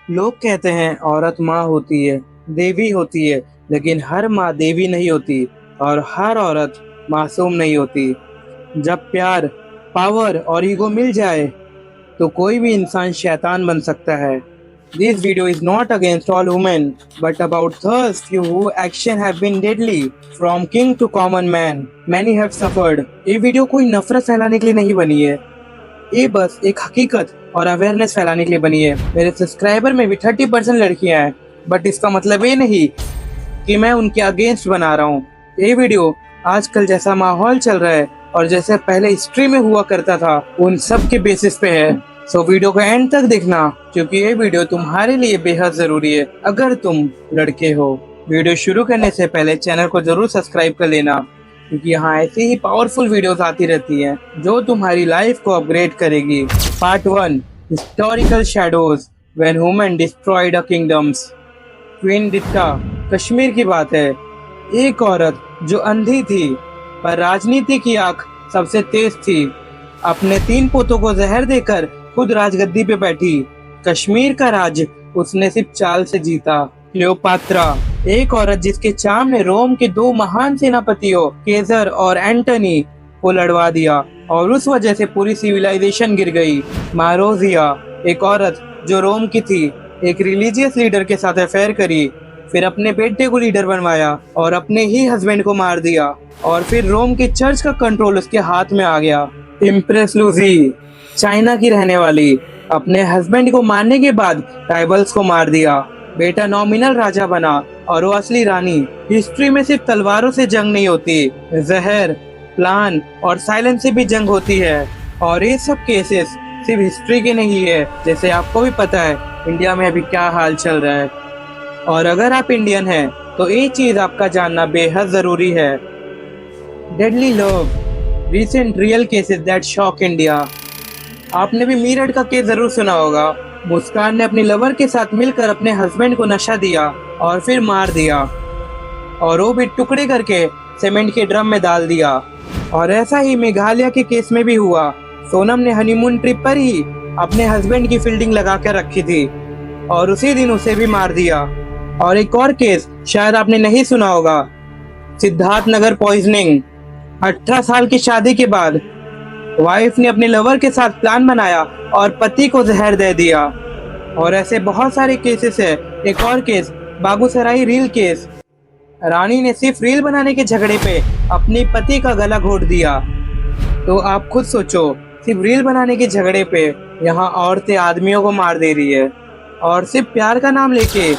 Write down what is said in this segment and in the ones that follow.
लोग कहते हैं औरत माँ होती है, देवी होती है, लेकिन हर माँ देवी नहीं होती और हर औरत मासूम नहीं होती। जब प्यार, पावर और ईगो मिल जाए तो कोई भी इंसान शैतान बन सकता है। This video is not against all women, but about those few who action have been deadly, from king to common man. Many have suffered. ये वीडियो कोई नफरत फैलाने के लिए नहीं बनी है, ये बस एक हकीकत और अवेयरनेस फैलाने के लिए बनी है। मेरे सब्सक्राइबर में भी 30% लड़कियां हैं, बट इसका मतलब ये नहीं कि मैं उनके अगेंस्ट बना रहा हूँ। ये वीडियो आजकल जैसा माहौल चल रहा है और जैसे पहले हिस्ट्री में हुआ करता था, उन सब के बेसिस पे है। सो वीडियो को एंड तक देखना, क्योंकि ये वीडियो तुम्हारे लिए बेहद जरूरी है अगर तुम लड़के हो। वीडियो शुरू करने से पहले चैनल को जरूर सब्सक्राइब कर लेना, क्योंकि यहाँ ऐसी ही पावरफुल वीडियोस आती रहती हैं जो तुम्हारी लाइफ को अपग्रेड करेगी। Part 1, historical shadows when women destroyed a kingdoms. Queen Didda, Kashmir की बात है। एक औरत जो अंधी थी पर राजनीति की आंख सबसे तेज थी, अपने 3 पोतों को जहर देकर खुद राजगद्दी पे बैठी। कश्मीर का राज उसने सिर्फ चाल से जीता। क्लियोपात्रा, एक औरत जिसके चार्म ने रोम के 2 महान सेनापतियों केसर और एंटनी को लड़वा दिया और उस वजह से पूरी सिविलाइजेशन गिर गई। मारोजिया, एक औरत जो रोम की थी, एक रिलीजियस लीडर के साथ अफेयर करी, फिर अपने बेटे को लीडर बनवाया और अपने ही हस्बैंड को मार दिया और फिर रोम के चर्च का कंट्रोल उसके हाथ में आ गया। इम्प्रेस लूजी, चाइना की रहने वाली, अपने हस्बैंड को मारने के बाद ट्राइबल्स को मार दिया। बेटा नॉमिनल राजा बना और वो असली रानी। हिस्ट्री में सिर्फ तलवारों से जंग नहीं होती, जहर, प्लान और साइलेंस से भी जंग होती है। और ये सब केसेस सिर्फ हिस्ट्री के नहीं है, जैसे आपको भी पता है इंडिया में अभी क्या हाल चल रहा है। और अगर आप इंडियन हैं तो ये चीज आपका जानना बेहद जरूरी है। Deadly love, recent real cases that shock India. आपने भी मीरठ का केस जरूर सुना होगा। मुस्कान ने अपनी लवर के साथ मिलकर अपने हस्बैंड को नशा दिया और फिर मार दिया, और वो भी टुकड़े करके सीमेंट के ड्रम में डाल दिया। और ऐसा ही मेघालय के केस में भी हुआ। सोनम ने हनीमून ट्रिप पर ही अपने हस्बैंड की फील्डिंग लगा कर रखी थी और उसी दिन उसे भी मार दिया। और एक और केस शायद आपने नहीं सुना होगा, सिद्धार्थ नगर पॉइजनिंग। 18 साल की शादी के बाद वाइफ ने अपने लवर के साथ प्लान बनाया और पति को जहर दे दिया। और ऐसे बहुत सारे केसेस है। एक और केस, बागूसराई रील केस। रानी ने सिर्फ रील बनाने के झगड़े पे अपने पति का गला घोट दिया। तो आप खुद सोचो, सिर्फ रील बनाने के झगड़े पे यहाँ औरतें आदमियों को मार दे रही है। और सिर्फ प्यार का नाम लेके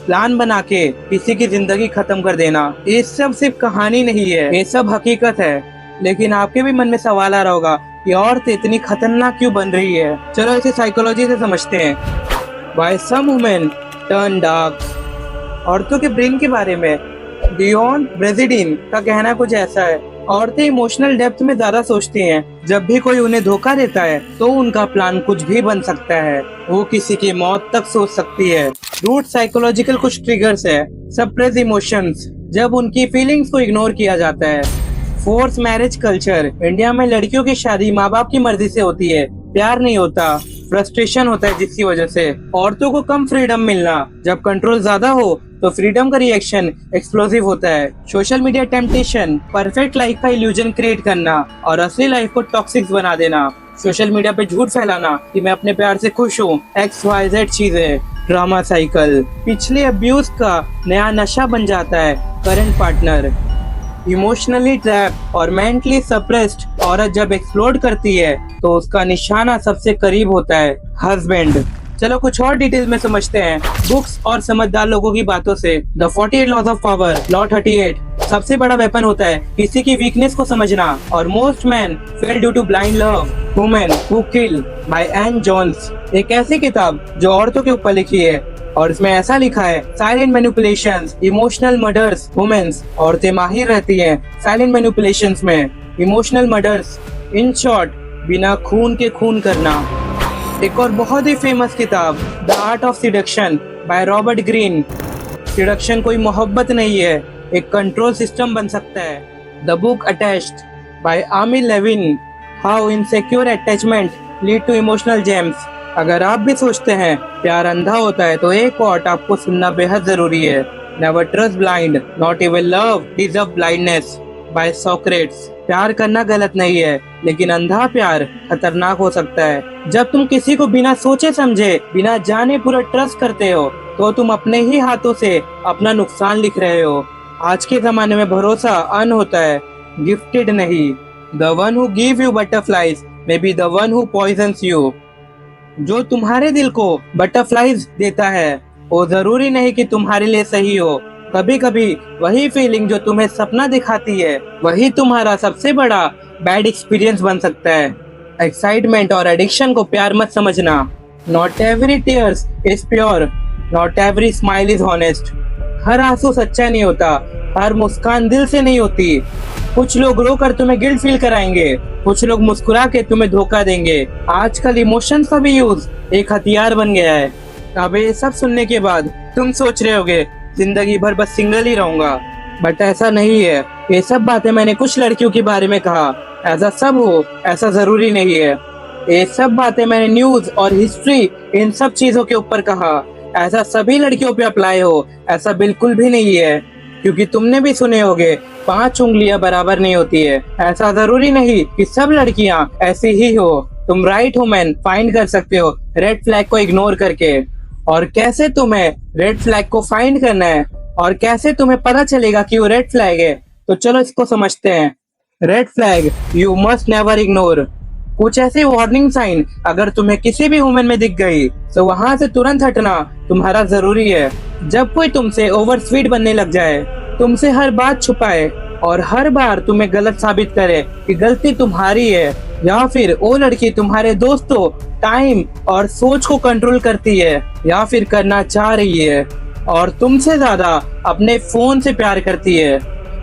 प्लान बना के किसी की जिंदगी खत्म कर देना, ये सब सिर्फ कहानी नहीं है, ये सब हकीकत है। लेकिन आपके भी मन में सवाल आ रहा होगा कि औरत इतनी खतरनाक क्यों बन रही है। चलो इसे साइकोलॉजी से समझते हैं। Why some women turn dark। औरतों के ब्रेन के बारे में डियोन ब्रेजिडिन का कहना कुछ ऐसा है, औरतें इमोशनल डेप्थ में ज्यादा सोचती हैं। जब भी कोई उन्हें धोखा देता है तो उनका प्लान कुछ भी बन सकता है, वो किसी की मौत तक सोच सकती है। रूट साइकोलॉजिकल कुछ ट्रिगर्स है। सप्रेस इमोशंस, जब उनकी फीलिंग्स को इग्नोर किया जाता है। फोर्स मैरिज कल्चर, इंडिया में लड़कियों की शादी माँ बाप की मर्जी से होती है, प्यार नहीं होता, फ्रस्ट्रेशन होता है, जिसकी वजह से औरतों को कम फ्रीडम मिलना। जब कंट्रोल ज्यादा हो तो फ्रीडम का रिएक्शन एक्सप्लोसिव होता है। Social media temptation, perfect life का इल्यूजन क्रिएट करना और असली लाइफ को टॉक्सिक बना देना। सोशल मीडिया पे झूठ फैलाना कि मैं अपने प्यार से खुश हूँ, XYZ चीजें। ड्रामा साइकिल, पिछले अब्यूज का नया नशा बन जाता है करंट पार्टनर। इमोशनली ट्रैप और मेंटली सप्रेस्ड औरत जब एक्सप्लोड करती है तो उसका निशाना सबसे करीब होता है हस्बैंड। चलो कुछ और डिटेल में समझते हैं बुक्स और समझदार लोगों की बातों से। The 48 laws of power, law 38। सबसे बड़ा वेपन होता है किसी की वीकनेस को समझना। और most man fail due to blind love, women who kill, by Ann Jones. एक ऐसी किताब जो औरतों के ऊपर लिखी है और इसमें ऐसा लिखा है, silent manipulations, emotional murders, womens. औरतें माहिर रहती हैं साइलेंट मैनिपुलेशंस में, इमोशनल मर्डर्स। इन शॉर्ट, बिना खून के खून करना। एक और बहुत ही फेमस किताब, the art of seduction by Robert Greene. Seduction कोई मोहब्बत नहीं है, एक कंट्रोल सिस्टम बन सकता है। The book attached by Amir Levine, how insecure attachment lead to emotional games. अगर आप भी सोचते हैं प्यार अंधा होता है तो एक कोट आपको सुनना बेहद जरूरी है। Never trust blind, not even love deserve blindness by Socrates. प्यार करना गलत नहीं है, लेकिन अंधा प्यार खतरनाक हो सकता है। जब तुम किसी को बिना सोचे समझे, बिना जाने पूरा ट्रस्ट करते हो, तो तुम अपने ही हाथों से अपना नुकसान लिख रहे हो। आज के जमाने में भरोसा अन होता है, गिफ्टेड नहीं। The one who give you butterflies may be the one who poisons you. जो तुम्हारे दिल को बटरफ्लाइज देता है वो जरूरी नहीं कि तुम्हारे लिए सही हो। कभी कभी वही फीलिंग जो तुम्हें सपना दिखाती है वही तुम्हारा सबसे बड़ा बैड एक्सपीरियंस बन सकता है। एक्साइटमेंट और एडिक्शन को प्यार मत समझना। Not every tears is pure, not every smile is honest. हर आंसू सच्चा नहीं होता, हर मुस्कान दिल से नहीं होती। कुछ लोग रोकर तुम्हें गिल्ट फील कराएंगे, कुछ लोग मुस्कुरा के तुम्हें धोखा देंगे। आजकल इमोशंस का भी यूज एक हथियार बन गया है। अब ये सब सुनने के बाद तुम सोच रहे होगे जिंदगी भर बस सिंगल ही रहूंगा, बट ऐसा नहीं है। ये सब बातें मैंने कुछ लड़कियों के बारे में कहा, ऐसा सब हो ऐसा जरूरी नहीं है। ये सब बातें मैंने न्यूज और हिस्ट्री इन सब चीजों के ऊपर कहा, ऐसा सभी लड़कियों पे अप्लाई हो ऐसा बिल्कुल भी नहीं है। क्योंकि तुमने भी सुने होंगे 5 उंगलियां बराबर नहीं होती है। ऐसा जरूरी नहीं कि सब लड़कियां ऐसी ही हो। तुम राइट वुमेन फाइंड कर सकते हो रेड फ्लैग को इग्नोर करके। और कैसे तुम्हें रेड फ्लैग को फाइंड करना है और कैसे तुम्हें पता चलेगा कि वो रेड फ्लैग है, तो चलो इसको समझते हैं। Red flag you must never ignore. कुछ ऐसे वार्निंग साइन अगर तुम्हें किसी भी वुमेन में दिख गई तो वहां से तुरंत हटना तुम्हारा जरूरी है। जब कोई तुमसे ओवर स्वीट बनने लग जाए, तुमसे हर बात छुपाए और हर बार तुम्हें गलत साबित करे कि गलती तुम्हारी है, या फिर वो लड़की तुम्हारे दोस्तों, टाइम और सोच को कंट्रोल करती है या फिर करना चाह रही है और तुमसे ज्यादा अपने फोन से प्यार करती है,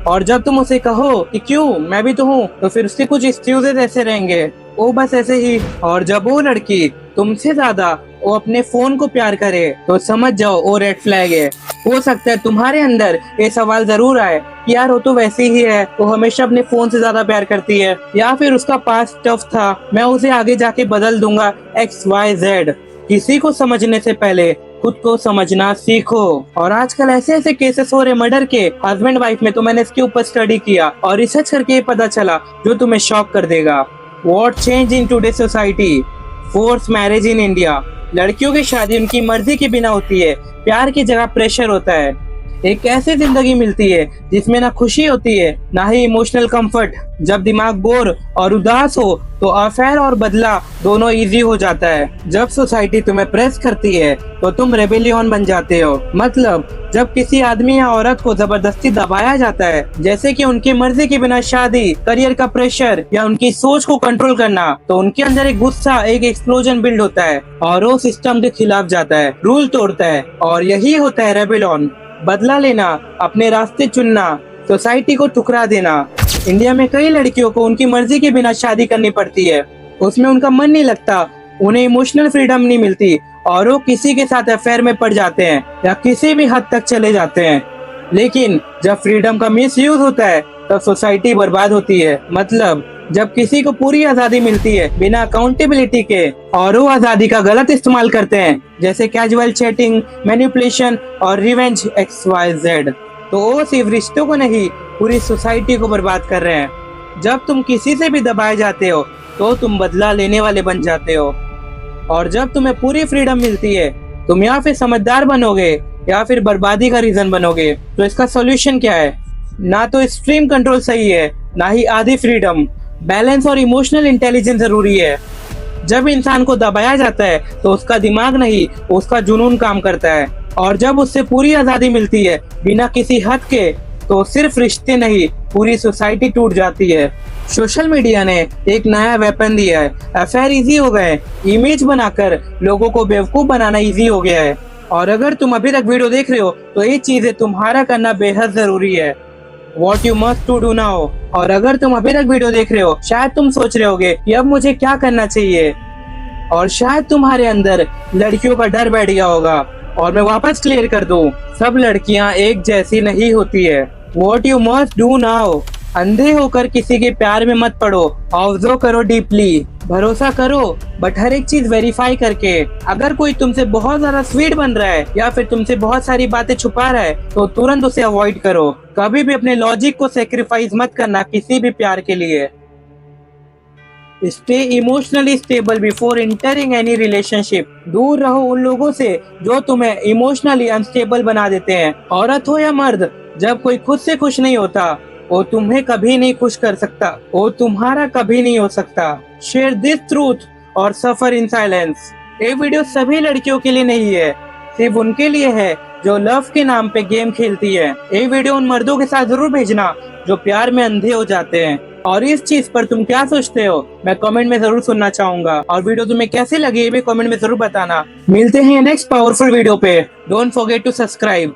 और जब तुम उसे कहो कि क्यों मैं भी तो हूँ, तो फिर उसके कुछ एक्सक्यूजेस ऐसे रहेंगे, वो बस ऐसे ही। और जब वो लड़की तुमसे ज्यादा वो अपने फोन को प्यार करे तो समझ जाओ वो रेड फ्लैग है। हो सकता है तुम्हारे अंदर ये सवाल जरूर आए कि यार वो तो वैसी ही है, वो हमेशा अपने फोन से ज्यादा प्यार करती है, या फिर उसका पास्ट टफ था, मैं उसे आगे जाके बदल दूंगा XYZ। किसी को समझने से पहले खुद को समझना सीखो। और आजकल ऐसे ऐसे केसेस हो रहे मर्डर के हस्बैंड वाइफ में, तो मैंने इसके ऊपर स्टडी किया और रिसर्च करके पता चला जो तुम्हें शॉक कर देगा। What change in today's society? Forced marriage in India। लड़कियों की शादी उनकी मर्जी के बिना होती है, प्यार की जगह प्रेशर होता है। एक ऐसी जिंदगी मिलती है जिसमें ना खुशी होती है ना ही इमोशनल कंफर्ट। जब दिमाग बोर और उदास हो तो अफेयर और बदला दोनों इजी हो जाता है। जब सोसाइटी तुम्हें प्रेस करती है तो तुम रेबेलियन बन जाते हो। मतलब जब किसी आदमी या औरत को जबरदस्ती दबाया जाता है, जैसे कि उनकी मर्जी के बिना शादी, करियर का प्रेशर या उनकी सोच को कंट्रोल करना, तो उनके अंदर एक गुस्सा, एक एक्सप्लोजन बिल्ड होता है और वो सिस्टम के खिलाफ जाता है, रूल तोड़ता है, और यही होता है रेबेलियन। बदला लेना, अपने रास्ते चुनना, सोसाइटी को ठुकरा देना। इंडिया में कई लड़कियों को उनकी मर्जी के बिना शादी करनी पड़ती है, उसमें उनका मन नहीं लगता, उन्हें इमोशनल फ्रीडम नहीं मिलती और वो किसी के साथ अफेयर में पड़ जाते हैं या किसी भी हद तक चले जाते हैं। लेकिन जब फ्रीडम का मिस यूज होता है तब सोसाइटी बर्बाद होती है। मतलब जब किसी को पूरी आजादी मिलती है बिना अकाउंटेबिलिटी के और वो आजादी का गलत इस्तेमाल करते हैं, जैसे कैजुअल चैटिंग, मैनिपुलेशन और रिवेंज XYZ, तो वो सिर्फ रिश्तों को नहीं पूरी सोसाइटी को बर्बाद कर रहे हैं। जब तुम किसी से भी दबाए जाते हो तो तुम बदला लेने वाले बन जाते हो, और जब तुम्हें पूरी फ्रीडम मिलती है तुम या फिर समझदार बनोगे या फिर बर्बादी का रीजन बनोगे। तो इसका सॉल्यूशन क्या है? ना तो एक्सट्रीम कंट्रोल सही है, ना ही आधी फ्रीडम। बैलेंस और इमोशनल इंटेलिजेंस जरूरी है। जब इंसान को दबाया जाता है तो उसका दिमाग नहीं, उसका जुनून काम करता है, और जब उससे पूरी आजादी मिलती है बिना किसी हद के, तो सिर्फ रिश्ते नहीं पूरी सोसाइटी टूट जाती है। सोशल मीडिया ने एक नया वेपन दिया है, अफेयर इजी हो गए, इमेज बनाकर लोगों को बेवकूफ बनाना इजी हो गया है। और अगर तुम अभी तक वीडियो देख रहे हो तो ये चीजें तुम्हारा करना बेहद जरूरी है। What you must to do now। और अगर तुम अभी तक वीडियो देख रहे हो, शायद तुम सोच रहे होगे कि अब मुझे क्या करना चाहिए, और शायद तुम्हारे अंदर लड़कियों का डर बैठ गया होगा। और मैं वापस क्लियर कर दूं, सब लड़कियां एक जैसी नहीं होती है। What you must do now, अंधे होकर किसी के प्यार में मत पड़ो, ऑब्जर्व करो डीपली, भरोसा करो बट हर एक चीज वेरीफाई करके। अगर कोई तुमसे बहुत ज्यादा स्वीट बन रहा है या फिर तुमसे बहुत सारी बातें छुपा रहा है तो तुरंत उसे अवॉइड करो। कभी भी अपने लॉजिक को सेक्रीफाइस मत करना किसी भी प्यार के लिए। Stay emotionally stable before entering any relationship. दूर रहो उन लोगों से जो तुम्हें इमोशनली अनस्टेबल बना देते हैं। औरत हो या मर्द, जब कोई खुद से खुश नहीं होता वो तुम्हें कभी नहीं खुश कर सकता, वो तुम्हारा कभी नहीं हो सकता। शेयर दिस ट्रूथ और सफर इन साइलेंस। ये वीडियो सभी लड़कियों के लिए नहीं है, सिर्फ उनके लिए है जो लव के नाम पे गेम खेलती है। ये वीडियो उन मर्दों के साथ जरूर भेजना जो प्यार में अंधे हो जाते हैं। और इस चीज पर तुम क्या सोचते हो मैं कमेंट में जरूर सुनना चाहूंगा। और वीडियो तुम्हें कैसे लगी ये भी कमेंट में जरूर बताना। मिलते हैं नेक्स्ट पावरफुल वीडियो पे। Don't forget to subscribe.